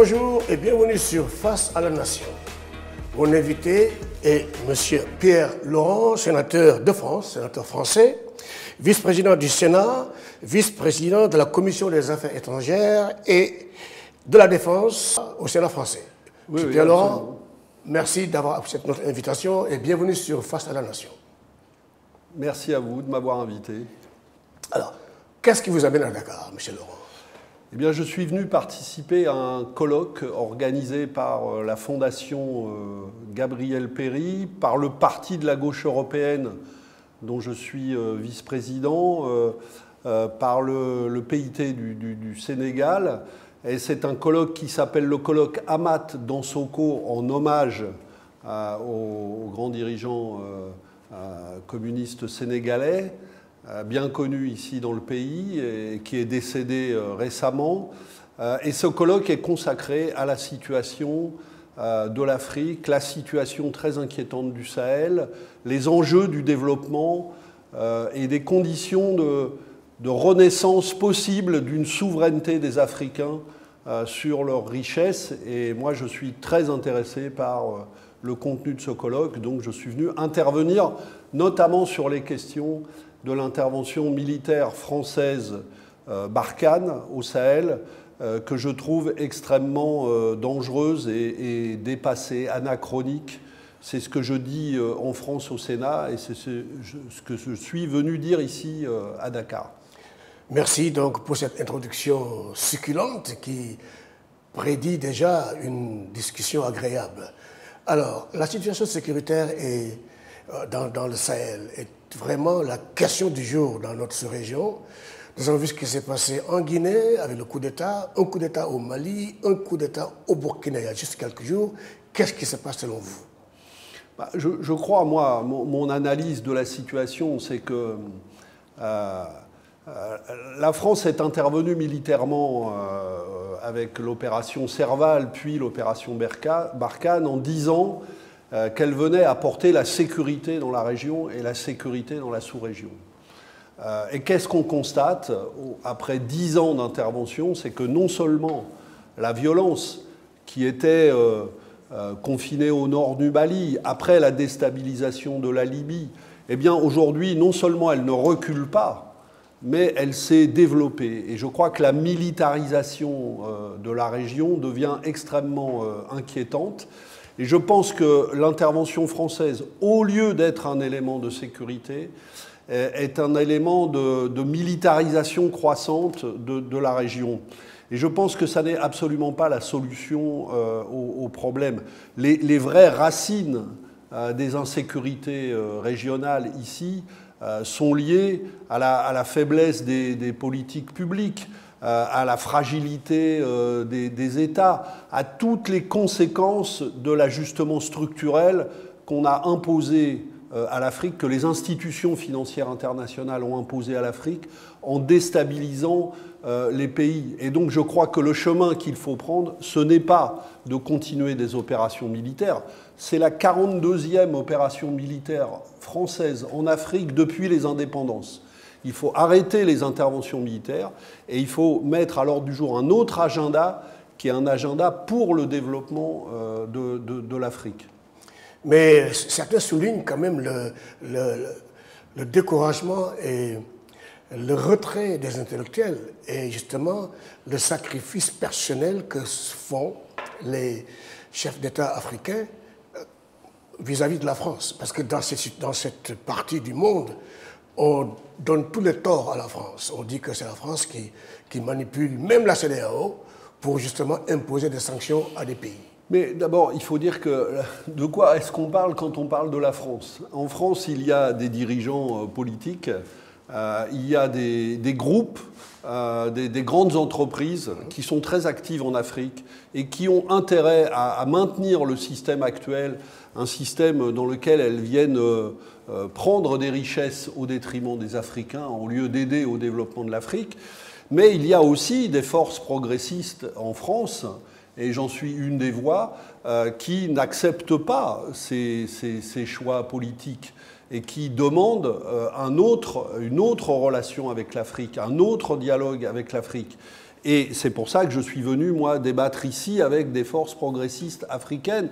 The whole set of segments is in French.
Bonjour et bienvenue sur Face à la Nation. Mon invité est M. Pierre Laurent, sénateur de France, sénateur français, vice-président du Sénat, vice-président de la Commission des Affaires étrangères et de la Défense au Sénat français. Oui, Pierre Laurent, merci d'avoir accepté notre invitation et bienvenue sur Face à la Nation. Merci à vous de m'avoir invité. Alors, qu'est-ce qui vous amène à Dakar, M. Laurent? Eh bien, je suis venu participer à un colloque organisé par la Fondation Gabriel Péri, par le Parti de la gauche européenne, dont je suis vice-président, par le PIT du Sénégal. Et c'est un colloque qui s'appelle le colloque Amat Dansoko, en hommage au grand dirigeant communiste sénégalais, bien connu ici dans le pays et qui est décédé récemment. Et ce colloque est consacré à la situation de l'Afrique, la situation très inquiétante du Sahel, les enjeux du développement et des conditions de renaissance possible d'une souveraineté des Africains sur leurs richesses. Et moi, je suis très intéressé par le contenu de ce colloque, donc je suis venu intervenir notamment sur les questions de l'intervention militaire française Barkhane au Sahel, que je trouve extrêmement dangereuse et dépassée, anachronique. C'est ce que je dis en France au Sénat et c'est ce que je suis venu dire ici à Dakar. Merci donc pour cette introduction succulente qui prédit déjà une discussion agréable. Alors, la situation sécuritaire dans le Sahel est vraiment la question du jour dans notre sous-région. Nous avons vu ce qui s'est passé en Guinée avec le coup d'État, un coup d'État au Mali, un coup d'État au Burkina il y a juste quelques jours. Qu'est-ce qui se passe selon vous? Je crois, moi, mon analyse de la situation, c'est que la France est intervenue militairement avec l'opération Serval, puis l'opération Barkhane, en disant qu'elle venait apporter la sécurité dans la région et la sécurité dans la sous-région. Et qu'est-ce qu'on constate après 10 ans d'intervention? C'est que non seulement la violence qui était confinée au nord du Mali, après la déstabilisation de la Libye, eh bien aujourd'hui, non seulement elle ne recule pas, mais elle s'est développée. Et je crois que la militarisation de la région devient extrêmement inquiétante. Et je pense que l'intervention française, au lieu d'être un élément de sécurité, est un élément de militarisation croissante de la région. Et je pense que ça n'est absolument pas la solution au problème. Les vraies racines des insécurités régionales ici sont liées à la faiblesse des politiques publiques, à la fragilité des États, à toutes les conséquences de l'ajustement structurel qu'on a imposé à l'Afrique, que les institutions financières internationales ont imposé à l'Afrique en déstabilisant les pays. Et donc je crois que le chemin qu'il faut prendre, ce n'est pas de continuer des opérations militaires, c'est la 42e opération militaire française en Afrique depuis les indépendances. Il faut arrêter les interventions militaires et il faut mettre à l'ordre du jour un autre agenda qui est un agenda pour le développement de l'Afrique. Mais certains soulignent quand même le découragement et le retrait des intellectuels et justement le sacrifice personnel que font les chefs d'État africains vis-à-vis de la France. Parce que dans cette partie du monde, on donne tous les torts à la France. On dit que c'est la France qui manipule même la CEDEAO pour justement imposer des sanctions à des pays. Mais d'abord, il faut dire que de quoi est-ce qu'on parle quand on parle de la France? En France, il y a des dirigeants politiques, il y a des groupes, des grandes entreprises qui sont très actives en Afrique et qui ont intérêt à maintenir le système actuel, un système dans lequel elles viennent prendre des richesses au détriment des Africains au lieu d'aider au développement de l'Afrique. Mais il y a aussi des forces progressistes en France, et j'en suis une des voix, qui n'acceptent pas ces choix politiques et qui demandent une autre relation avec l'Afrique, un autre dialogue avec l'Afrique. Et c'est pour ça que je suis venu, moi, débattre ici avec des forces progressistes africaines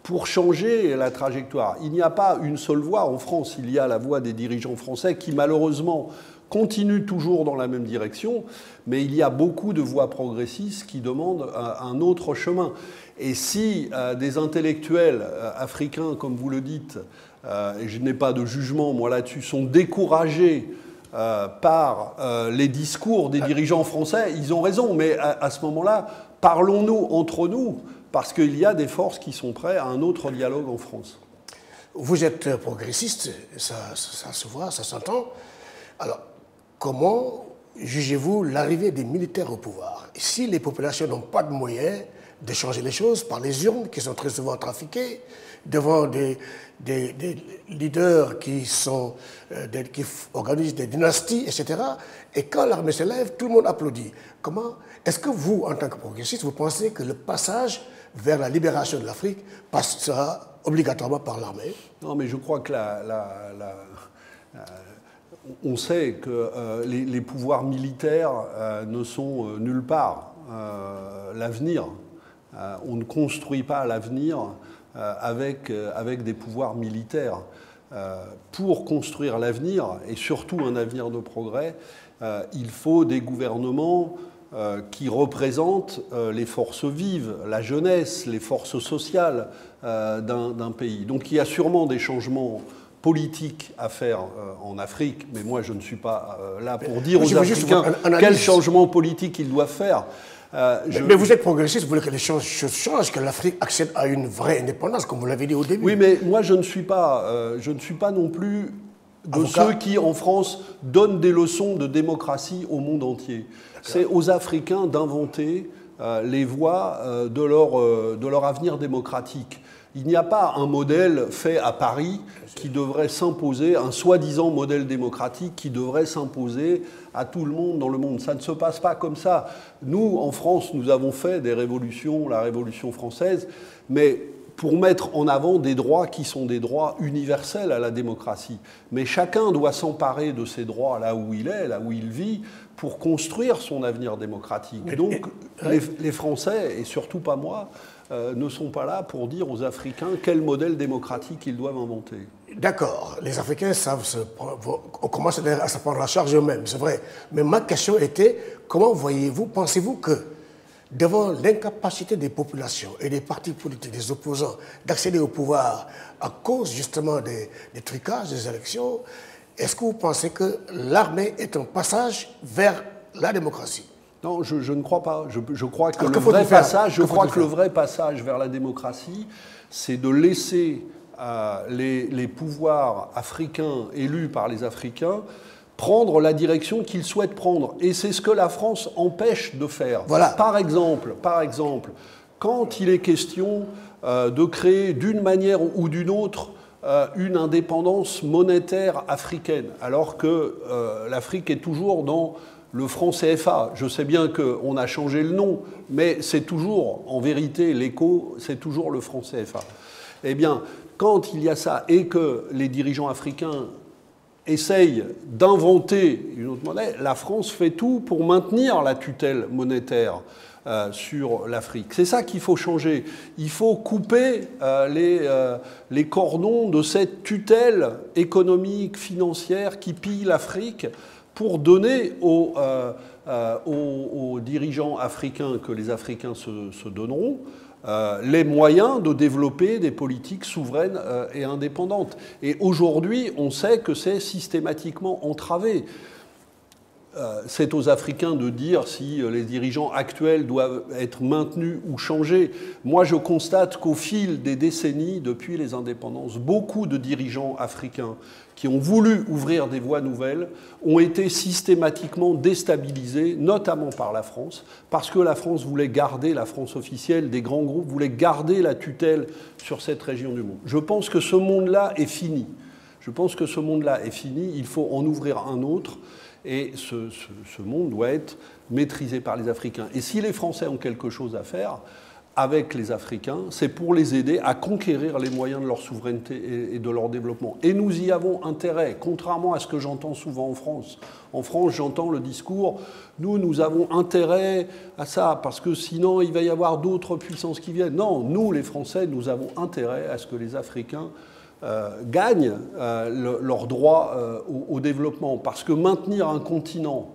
pour changer la trajectoire. Il n'y a pas une seule voie en France, il y a la voie des dirigeants français qui, malheureusement, continuent toujours dans la même direction, mais il y a beaucoup de voix progressistes qui demandent un autre chemin. Et si des intellectuels africains, comme vous le dites, et je n'ai pas de jugement, moi, là-dessus, sont découragés par les discours des dirigeants français, ils ont raison, mais à ce moment-là, parlons-nous entre nous, parce qu'il y a des forces qui sont prêtes à un autre dialogue en France. Vous êtes progressiste, ça se voit, ça s'entend. Alors, comment jugez-vous l'arrivée des militaires au pouvoir? Si les populations n'ont pas de moyens de changer les choses par les urnes, qui sont très souvent trafiquées, devant des leaders qui organisent des dynasties, etc. Et quand l'armée se lève, tout le monde applaudit. Comment est-ce que vous, en tant que progressiste, vous pensez que le passage vers la libération de l'Afrique passera obligatoirement par l'armée? Non, mais je crois que on sait que les pouvoirs militaires ne sont nulle part. L'avenir, on ne construit pas l'avenir avec des pouvoirs militaires. Pour construire l'avenir, et surtout un avenir de progrès, il faut des gouvernements qui représentent les forces vives, la jeunesse, les forces sociales d'un pays. Donc il y a sûrement des changements politiques à faire en Afrique, mais moi je ne suis pas là pour dire aux Africains quels changements politiques ils doivent faire. Mais vous êtes progressiste, vous voulez que les choses changent, que l'Afrique accède à une vraie indépendance, comme vous l'avez dit au début. Oui, mais moi je ne suis pas non plus de ceux qui, en France, donnent des leçons de démocratie au monde entier. C'est aux Africains d'inventer les voies de leur avenir démocratique. Il n'y a pas un modèle fait à Paris qui devrait s'imposer, un soi-disant modèle démocratique qui devrait s'imposer à tout le monde dans le monde. Ça ne se passe pas comme ça. Nous, en France, nous avons fait des révolutions, la Révolution française, mais pour mettre en avant des droits qui sont des droits universels à la démocratie. Mais chacun doit s'emparer de ces droits là où il est, là où il vit, pour construire son avenir démocratique. Donc, les Français, et surtout pas moi, ne sont pas là pour dire aux Africains quel modèle démocratique ils doivent inventer. D'accord, les Africains on commence à se prendre la charge eux-mêmes, c'est vrai. Mais ma question était, comment pensez-vous que, devant l'incapacité des populations et des partis politiques, des opposants, d'accéder au pouvoir à cause justement des trucages des élections, est-ce que vous pensez que l'armée est un passage vers la démocratie? Non, je ne crois pas. Je crois que le vrai passage vers la démocratie, c'est de laisser les pouvoirs africains élus par les Africains prendre la direction qu'ils souhaitent prendre. Et c'est ce que la France empêche de faire. Voilà. Par exemple, quand il est question de créer d'une manière ou d'une autre une indépendance monétaire africaine, alors que l'Afrique est toujours dans le franc CFA. Je sais bien qu'on a changé le nom, mais c'est toujours, en vérité, l'écho, c'est toujours le franc CFA. Eh bien, quand il y a ça et que les dirigeants africains essayent d'inventer une autre monnaie, la France fait tout pour maintenir la tutelle monétaire sur l'Afrique. C'est ça qu'il faut changer. Il faut couper les cordons de cette tutelle économique, financière qui pille l'Afrique pour donner aux dirigeants africains que les Africains se donneront les moyens de développer des politiques souveraines et indépendantes. Et aujourd'hui, on sait que c'est systématiquement entravé. C'est aux Africains de dire si les dirigeants actuels doivent être maintenus ou changés. Moi, je constate qu'au fil des décennies, depuis les indépendances, beaucoup de dirigeants africains qui ont voulu ouvrir des voies nouvelles ont été systématiquement déstabilisés, notamment par la France, parce que la France voulait garder, la France officielle des grands groupes, voulait garder la tutelle sur cette région du monde. Je pense que ce monde-là est fini. Il faut en ouvrir un autre. Et ce monde doit être maîtrisé par les Africains. Et si les Français ont quelque chose à faire, avec les Africains, c'est pour les aider à conquérir les moyens de leur souveraineté et de leur développement. Et nous y avons intérêt, contrairement à ce que j'entends souvent en France. En France, j'entends le discours, nous avons intérêt à ça, parce que sinon, il va y avoir d'autres puissances qui viennent. Non, nous, les Français, nous avons intérêt à ce que les Africains gagnent leur droit au développement. Parce que maintenir un continent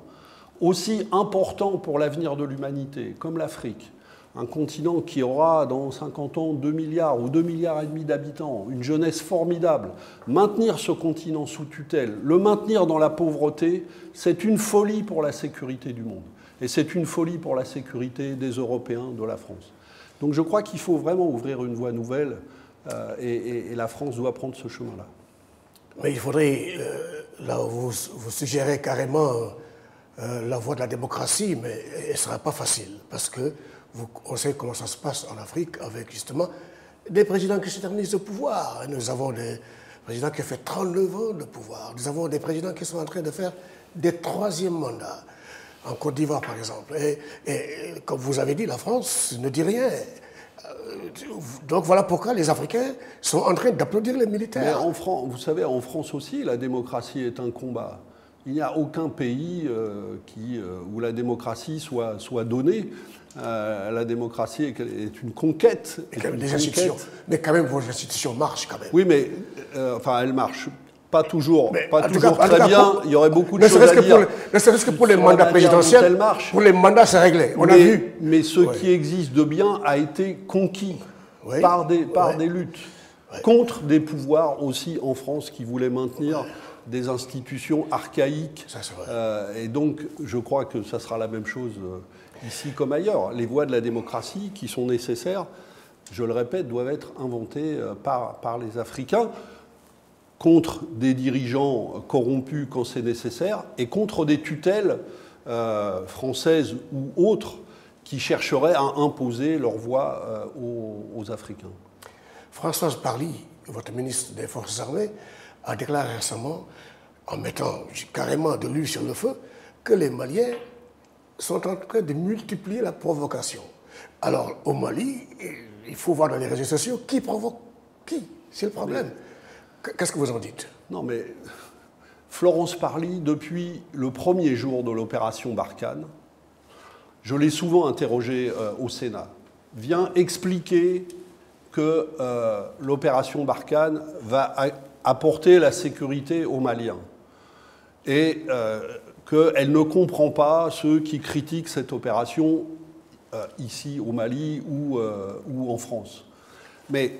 aussi important pour l'avenir de l'humanité, comme l'Afrique, un continent qui aura dans 50 ans 2 milliards ou 2,5 milliards d'habitants, une jeunesse formidable, maintenir ce continent sous tutelle, le maintenir dans la pauvreté, c'est une folie pour la sécurité du monde. Et c'est une folie pour la sécurité des Européens, de la France. Donc je crois qu'il faut vraiment ouvrir une voie nouvelle et la France doit prendre ce chemin-là. Mais il faudrait, là vous suggérez carrément la voie de la démocratie, mais elle ne sera pas facile, parce que on sait comment ça se passe en Afrique avec justement des présidents qui s'éternisent au pouvoir. Nous avons des présidents qui ont fait 39 ans de pouvoir. Nous avons des présidents qui sont en train de faire des troisièmes mandats. En Côte d'Ivoire, par exemple. Et comme vous avez dit, la France ne dit rien. Donc voilà pourquoi les Africains sont en train d'applaudir les militaires. Mais vous savez, en France aussi, la démocratie est un combat. Il n'y a aucun pays où la démocratie soit donnée. La démocratie est une conquête. Mais quand même, vos institutions marchent quand même. Oui, mais elles marchent. Pas toujours très bien. Il y aurait beaucoup de choses à dire. Ne serait-ce que pour les mandats présidentiels, pour les mandats, c'est réglé. On a vu. Mais ce qui existe de bien a été conquis par des luttes contre des pouvoirs aussi en France qui voulaient maintenir des institutions archaïques. Ça, c'est vrai. Et donc, je crois que ça sera la même chose ici comme ailleurs. Les voies de la démocratie qui sont nécessaires, je le répète, doivent être inventées par les Africains, contre des dirigeants corrompus quand c'est nécessaire, et contre des tutelles françaises ou autres qui chercheraient à imposer leur voix aux Africains. Françoise Parly, votre ministre des Forces armées, a déclaré récemment, en mettant carrément de l'huile sur le feu, que les Maliens sont en train de multiplier la provocation. Alors, au Mali, il faut voir dans les réseaux sociaux qui provoque qui. C'est le problème. Qu'est-ce que vous en dites? Non, mais Florence Parly, depuis le premier jour de l'opération Barkhane, je l'ai souvent interrogée au Sénat, vient expliquer que l'opération Barkhane va apporter la sécurité aux Maliens et qu'elle ne comprend pas ceux qui critiquent cette opération ici au Mali ou en France. Mais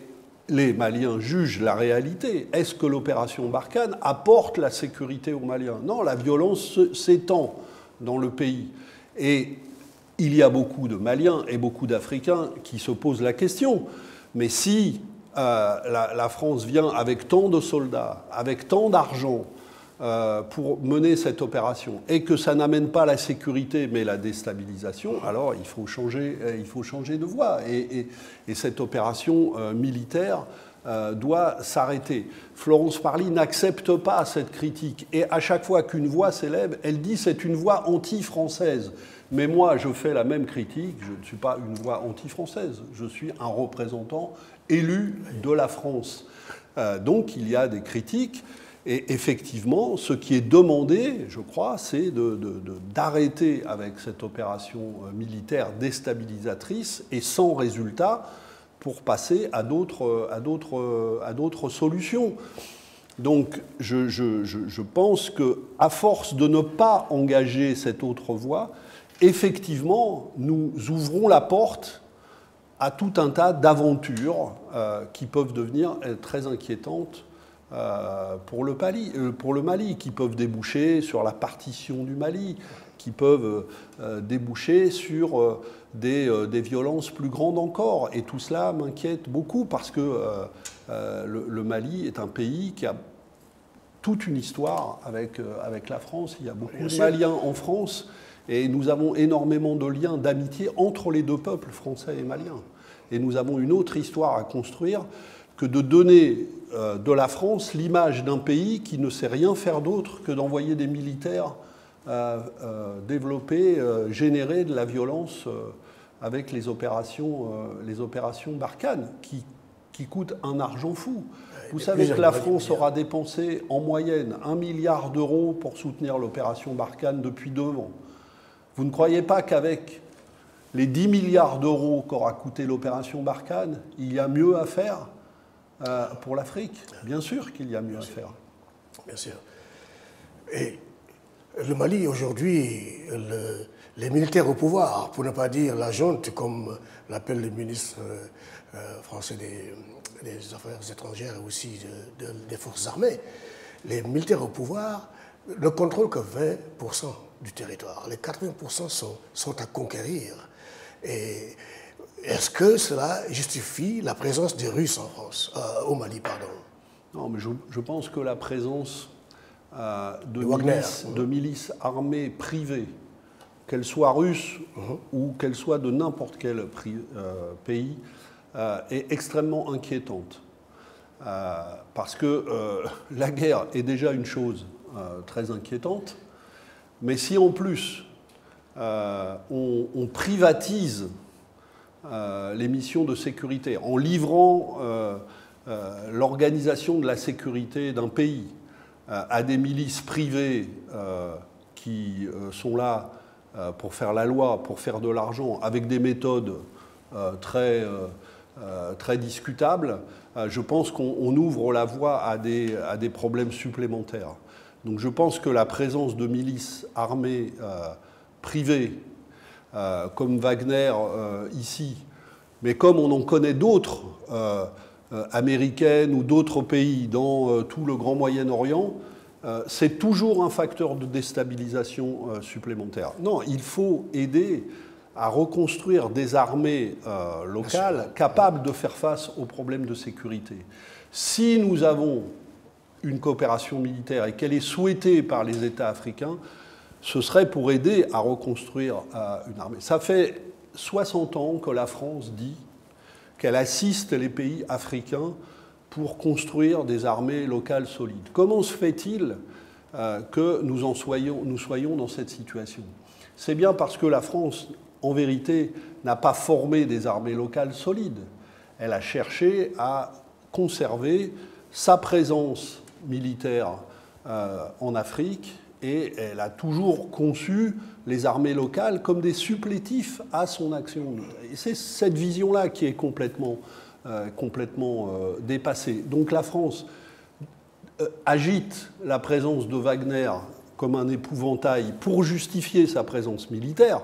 les Maliens jugent la réalité. Est-ce que l'opération Barkhane apporte la sécurité aux Maliens? Non, la violence s'étend dans le pays. Et il y a beaucoup de Maliens et beaucoup d'Africains qui se posent la question. Mais si la France vient avec tant de soldats, avec tant d'argent pour mener cette opération, et que ça n'amène pas la sécurité mais la déstabilisation, alors il faut changer de voie. Et cette opération militaire doit s'arrêter. Florence Parly n'accepte pas cette critique. Et à chaque fois qu'une voix s'élève, elle dit c'est une voix anti-française. Mais moi, je fais la même critique. Je ne suis pas une voix anti-française. Je suis un représentant élu de la France. Donc il y a des critiques. Et effectivement, ce qui est demandé, je crois, c'est d'arrêter avec cette opération militaire déstabilisatrice et sans résultat pour passer à d'autres solutions. Donc je pense qu'à force de ne pas engager cette autre voie, effectivement, nous ouvrons la porte à tout un tas d'aventures qui peuvent devenir très inquiétantes pour le Mali, qui peuvent déboucher sur la partition du Mali, qui peuvent déboucher sur des violences plus grandes encore. Et tout cela m'inquiète beaucoup parce que le Mali est un pays qui a toute une histoire avec la France. Il y a beaucoup de Maliens en France et nous avons énormément de liens d'amitié entre les deux peuples, français et maliens. Et nous avons une autre histoire à construire que de donner de la France l'image d'un pays qui ne sait rien faire d'autre que d'envoyer des militaires développer, générer de la violence avec les opérations Barkhane, qui coûtent un argent fou. Vous savez que la France aura dépensé en moyenne 1 milliard d'euros pour soutenir l'opération Barkhane depuis 2 ans. Vous ne croyez pas qu'avec les 10 milliards d'euros qu'aura coûté l'opération Barkhane, il y a mieux à faire pour l'Afrique? Bien sûr qu'il y a mieux à faire. Bien sûr. Et le Mali, aujourd'hui, les militaires au pouvoir, pour ne pas dire la junte, comme l'appelle le ministre français des Affaires étrangères et aussi des forces armées, les militaires au pouvoir ne contrôlent que 20% du territoire. Les 80% sont à conquérir. Et est-ce que cela justifie la présence des Russes en France, au Mali, pardon? Non, mais je pense que la présence de milices armées privées, qu'elles soient russes ou qu'elles soient de n'importe quel pays, est extrêmement inquiétante. Parce que la guerre est déjà une chose très inquiétante, mais si en plus on privatise les missions de sécurité en livrant l'organisation de la sécurité d'un pays à des milices privées qui sont là pour faire la loi, pour faire de l'argent, avec des méthodes très discutables, je pense qu'on ouvre la voie à des problèmes supplémentaires. Donc je pense que la présence de milices armées privées, comme Wagner ici, mais comme on en connaît d'autres, américaines ou d'autres pays dans tout le Grand Moyen-Orient, c'est toujours un facteur de déstabilisation supplémentaire. Non, il faut aider à reconstruire des armées locales capables de faire face aux problèmes de sécurité. Si nous avons une coopération militaire et qu'elle est souhaitée par les États africains, ce serait pour aider à reconstruire une armée. Ça fait 60 ans que la France dit qu'elle assiste les pays africains pour construire des armées locales solides. Comment se fait-il que nous soyons dans cette situation? C'est bien parce que la France, en vérité, n'a pas formé des armées locales solides. Elle a cherché à conserver sa présence militaire en Afrique et elle a toujours conçu les armées locales comme des supplétifs à son action. Et c'est cette vision-là qui est complètement dépassée. Donc la France agite la présence de Wagner comme un épouvantail pour justifier sa présence militaire,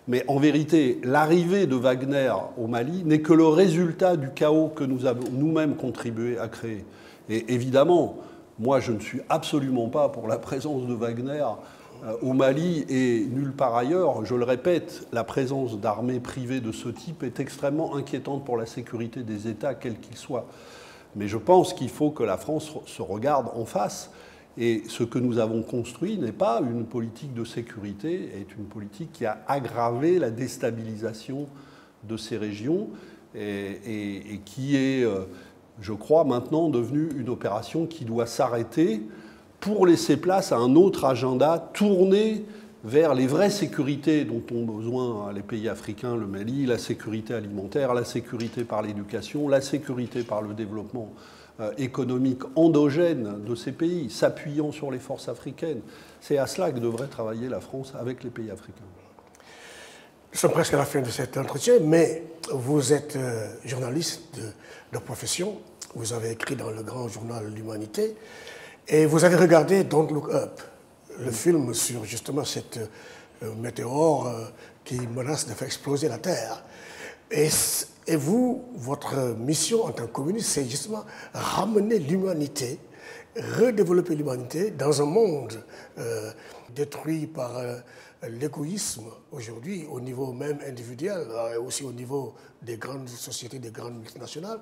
mais en vérité, l'arrivée de Wagner au Mali n'est que le résultat du chaos que nous avons nous-mêmes contribué à créer. Et évidemment, moi, je ne suis absolument pas pour la présence de Wagner au Mali et nulle part ailleurs. Je le répète, la présence d'armées privées de ce type est extrêmement inquiétante pour la sécurité des États, quels qu'ils soient. Mais je pense qu'il faut que la France se regarde en face. Et ce que nous avons construit n'est pas une politique de sécurité, est une politique qui a aggravé la déstabilisation de ces régions et qui est, je crois, maintenant devenue une opération qui doit s'arrêter pour laisser place à un autre agenda tourné vers les vraies sécurités dont ont besoin les pays africains, le Mali, la sécurité alimentaire, la sécurité par l'éducation, la sécurité par le développement économique endogène de ces pays, s'appuyant sur les forces africaines. C'est à cela que devrait travailler la France avec les pays africains. Nous sommes presque à la fin de cet entretien, mais vous êtes journaliste de profession, vous avez écrit dans le grand journal L'Humanité, et vous avez regardé Don't Look Up, le film sur justement cette météore qui menace de faire exploser la Terre. Et vous, votre mission en tant que communiste, c'est justement ramener l'humanité, redévelopper l'humanité dans un monde détruit par l'égoïsme aujourd'hui, au niveau même individuel, et aussi au niveau des grandes sociétés, des grandes multinationales.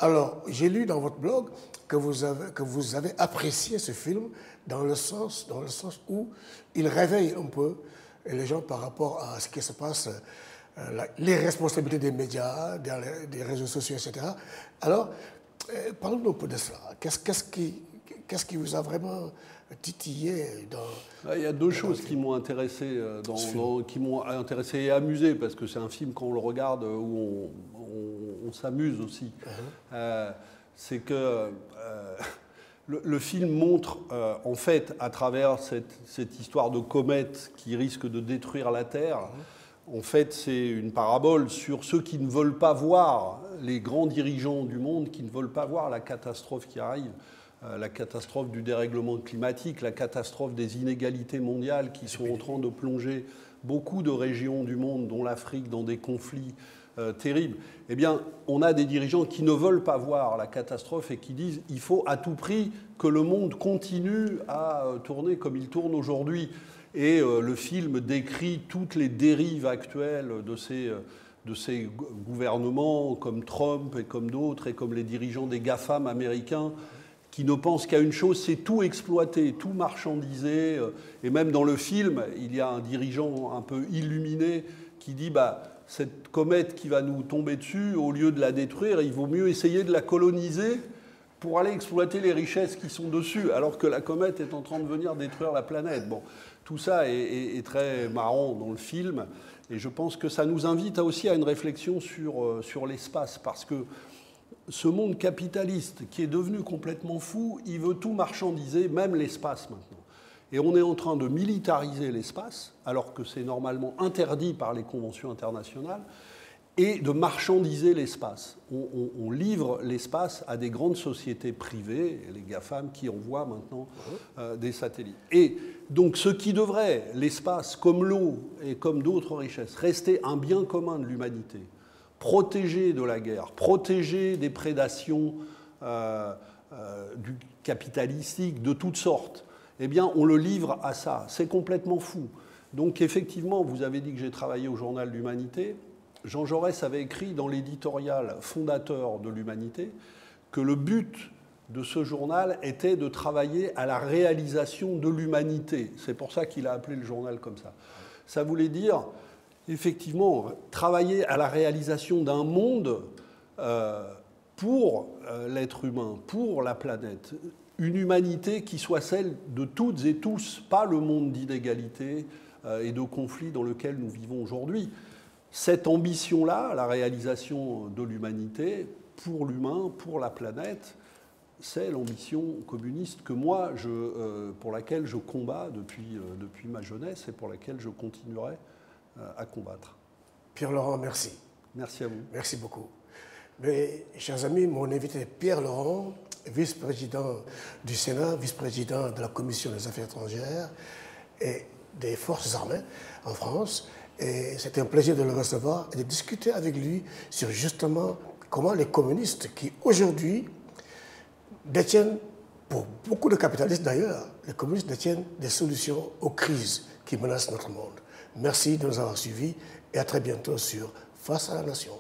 Alors, j'ai lu dans votre blog que vous avez apprécié ce film dans le sens où il réveille un peu les gens par rapport à ce qui se passe, les responsabilités des médias, des réseaux sociaux, etc. Alors, parlons-nous un peu de cela. qu'est-ce qui vous a vraiment titillé dans... Il y a deux choses qui m'ont intéressé, qui m'ont intéressé et amusé, parce que c'est un film, quand on le regarde, où on s'amuse aussi. C'est que le film montre, en fait, à travers cette histoire de comète qui risque de détruire la Terre, en fait, c'est une parabole sur ceux qui ne veulent pas voir, les grands dirigeants du monde, qui ne veulent pas voir la catastrophe qui arrive, la catastrophe du dérèglement climatique, la catastrophe des inégalités mondiales qui sont en train de plonger beaucoup de régions du monde, dont l'Afrique, dans des conflits terribles. Eh bien, on a des dirigeants qui ne veulent pas voir la catastrophe et qui disent qu'il faut à tout prix que le monde continue à tourner comme il tourne aujourd'hui. Et le film décrit toutes les dérives actuelles de ces gouvernements comme Trump et comme d'autres, et comme les dirigeants des GAFAM américains, qui ne pensent qu'à une chose, c'est tout exploiter, tout marchandiser. Et même dans le film, il y a un dirigeant un peu illuminé qui dit cette comète qui va nous tomber dessus, au lieu de la détruire, il vaut mieux essayer de la coloniser pour aller exploiter les richesses qui sont dessus, alors que la comète est en train de venir détruire la planète. Bon, tout ça est très marrant dans le film, et je pense que ça nous invite aussi à une réflexion sur l'espace, parce que ce monde capitaliste qui est devenu complètement fou, il veut tout marchandiser, même l'espace maintenant. Et on est en train de militariser l'espace, alors que c'est normalement interdit par les conventions internationales, et de marchandiser l'espace. On livre l'espace à des grandes sociétés privées, les GAFAM, qui envoient maintenant des satellites. Et donc ce qui devrait, l'espace, comme l'eau et comme d'autres richesses, rester un bien commun de l'humanité, protégé de la guerre, protégé des prédations du capitalistique de toutes sortes, eh bien on le livre à ça. C'est complètement fou. Donc effectivement, vous avez dit que j'ai travaillé au Journal de l'Humanité. Jean Jaurès avait écrit dans l'éditorial fondateur de l'Humanité que le but de ce journal était de travailler à la réalisation de l'humanité. C'est pour ça qu'il a appelé le journal comme ça. Ça voulait dire, effectivement, travailler à la réalisation d'un monde pour l'être humain, pour la planète. Une humanité qui soit celle de toutes et tous, pas le monde d'inégalité et de conflits dans lequel nous vivons aujourd'hui. Cette ambition-là, la réalisation de l'humanité, pour l'humain, pour la planète, c'est l'ambition communiste que moi, pour laquelle je combats depuis ma jeunesse et pour laquelle je continuerai à combattre. Pierre Laurent, merci. Merci à vous. Merci beaucoup. Mes chers amis, mon invité est Pierre Laurent, vice-président du Sénat, vice-président de la Commission des Affaires étrangères et des Forces armées en France. Et c'était un plaisir de le recevoir et de discuter avec lui sur justement comment les communistes qui aujourd'hui détiennent, pour beaucoup de capitalistes d'ailleurs, les communistes détiennent des solutions aux crises qui menacent notre monde. Merci de nous avoir suivis et à très bientôt sur Face à la Nation.